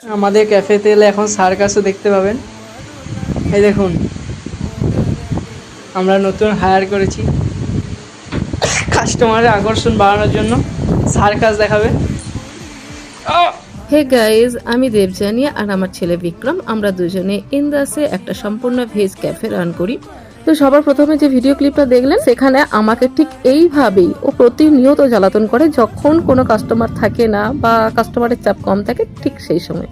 আমাদের ক্যাফেতে এলে এখন সার্কাসও দেখতে পাবেন। এই দেখুন, আমরা নতুন হায়ার করেছি কাস্টমারের আকর্ষণ বাড়ানোর জন্য, সার্কাস দেখাবে। হে গাইজ, আমি দেবযানী আর আমার ছেলে বিক্রম, আমরা দুজনে ইন্দাসে একটা সম্পূর্ণ ভেজ ক্যাফে রান করি। তো সবার প্রথমে যে ভিডিও ক্লিপটা দেখলেন, সেখানে আমাকে ঠিক এইভাবেই ও প্রতিনিয়ত জ্বালাতন করে যখন কোনো কাস্টমার থাকে না বা কাস্টমারের চাপ কম থাকে, ঠিক সেই সময়।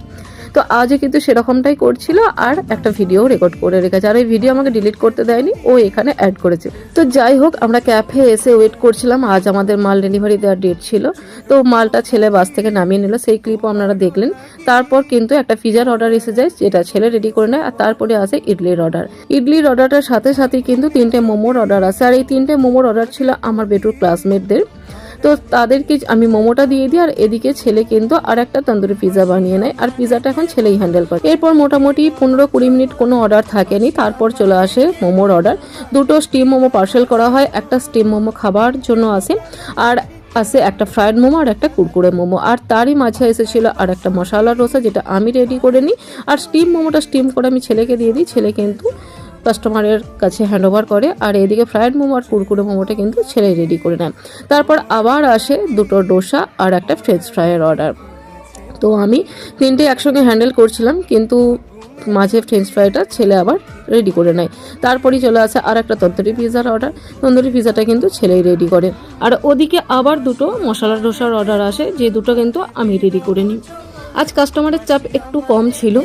তো আজও কিন্তু সেরকমটাই করছিল আর একটা ভিডিও রেকর্ড করে রেখেছে, আর এই ভিডিও আমাকে ডিলিট করতে দেয়নি, ও এখানে অ্যাড করেছে। তো যাই হোক, আমরা ক্যাফে এসে ওয়েট করছিলাম, আজ আমাদের মাল ডেলিভারি দেওয়ার ডেট ছিল। তো মালটা ছেলে বাস থেকে নামিয়ে নিল, সেই ক্লিপও আপনারা দেখলেন। তারপর কিন্তু একটা পিজার অর্ডার এসে যায়, যেটা ছেলে রেডি করে নেয়, আর তারপরে আসে ইডলির অর্ডার। ইডলির অর্ডারটার সাথে সাথে কিন্তু 3টে মোমোর অর্ডার আসে, আর এই 3টে মোমোর অর্ডার ছিল আমার বেটুর ক্লাসমেটদের। তো তাদেরকে আমি মোমোটা দিয়ে দিই, আর এদিকে ছেলে কিন্তু আর একটা তন্দুরি পিজা বানিয়ে নেয়, আর পিজাটা এখন ছেলেই হ্যান্ডেল করে। এরপর মোটামুটি 15-20 মিনিট কোনো অর্ডার থাকেনি, তারপর চলে আসে মোমোর অর্ডার। 2টো স্টিম মোমো পার্সেল করা হয়, একটা স্টিম মোমো খাবার জন্য আসে, আর আসে একটা ফ্রাইড মোমো আর একটা কুরকুরে মোমো, আর তারই মাঝে এসেছিল আর একটা মশলা ডোসা, যেটা আমি রেডি করে নিই। আর স্টিম মোমোটা স্টিম করে আমি ছেলেকে দিয়ে দিই, ছেলে কিন্তু কাস্টমারের কাছে হ্যান্ড ওভার করে, আর এদিকে ফ্রাইড মোমো আর কুরকুরে মোমোটা কিন্তু ছেলে রেডি করে নেয়। তারপর আবার আসে 2টো ডোসা আর একটা ফ্রেঞ্চ ফ্রাইয়ের অর্ডার। তো আমি 3টে একসঙ্গে হ্যান্ডেল করছিলাম, কিন্তু মাঝে ফ্রেঞ্চ ফ্রাইটা ছেলে আবার রেডি করে নেয়। তারপরেই চলে আসে আর একটা তন্দুরি পিজার অর্ডার, তন্দুরি পিজাটা কিন্তু ছেলেই রেডি করে। আর ওদিকে আবার 2টো মশলা ডোসার অর্ডার আসে, যে 2টো কিন্তু আমি রেডি করে নিই। আজ কাস্টমারের চাপ একটু কম ছিল,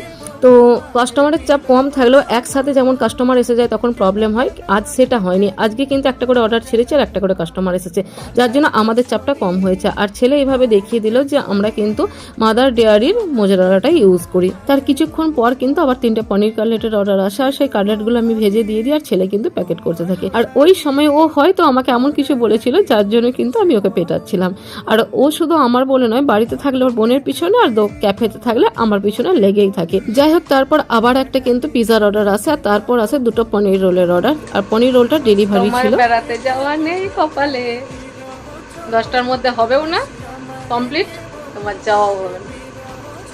তো কাস্টমারের চাপ কম থাকলেও একসাথে যেমন কাস্টমার এসে যায় তখন প্রবলেম হয়, আজ সেটা হয়নি। আজকে কিন্তু একটা করে অর্ডার ছেড়েছে আর একটা করে কাস্টমার এসেছে, যার জন্য আমাদের চাপটা কম হয়েছে। আর ছেলে এইভাবে দেখিয়ে দিল যে আমরা কিন্তু মাদার ডেয়ারির মোজারেলাটাই ইউজ করি। তার কিছুক্ষণ পর কিন্তু আবার 3টে পনির কাটলেটের অর্ডার আসে, আর সেই কাটলেটগুলো আমি ভেজে দিয়ে দিই, আর ছেলে কিন্তু প্যাকেট করতে থাকে। আর ওই সময় ও হয়তো আমাকে এমন কিছু বলেছিল, যার জন্য কিন্তু আমি ওকে পেটাচ্ছিলাম। আর ও শুধু আমার বলে নয়, বাড়িতে থাকলে ওর বোনের পিছনে, আর ক্যাফেতে থাকলে আমার পিছনে লেগেই থাকে। যাই হোক, তারপর আবার একটা কিন্তু পিজার অর্ডার আসে, আর তারপর আসে 2টো পনির রোলের অর্ডার, আর পনির রোলটা ডেলিভারি ছিল। বেড়াতে যাওয়া নেই কপালে, 10টার মধ্যে হবেও না কমপ্লিট, তোমার যাওয়া হবে না।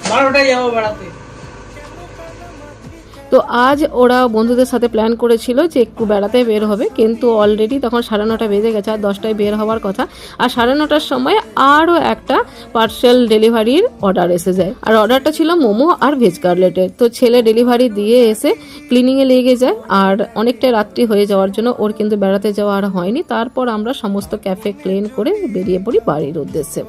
12টায় যাবো বেড়াতে। তো আজ ওরা বন্ধুদের সাথে প্ল্যান করেছিল যে একটু বেড়াতে বের হবে, কিন্তু অলরেডি তখন 9:30 বেজে গেছে, আর 10টায় বের হওয়ার কথা। আর 9:30টার সময় আরও একটা পার্সেল ডেলিভারির অর্ডার এসে যায়, আর অর্ডারটা ছিল মোমো আর ভেজ কাটলেটের। তো ছেলে ডেলিভারি দিয়ে এসে ক্লিনিংয়ে লেগে যায়, আর অনেকটা রাত্রি হয়ে যাওয়ার জন্য ওর কিন্তু বেড়াতে যাওয়া আর হয়নি। তারপর আমরা সমস্ত ক্যাফে ক্লিন করে বেরিয়ে পড়ি বাড়ির উদ্দেশ্যে।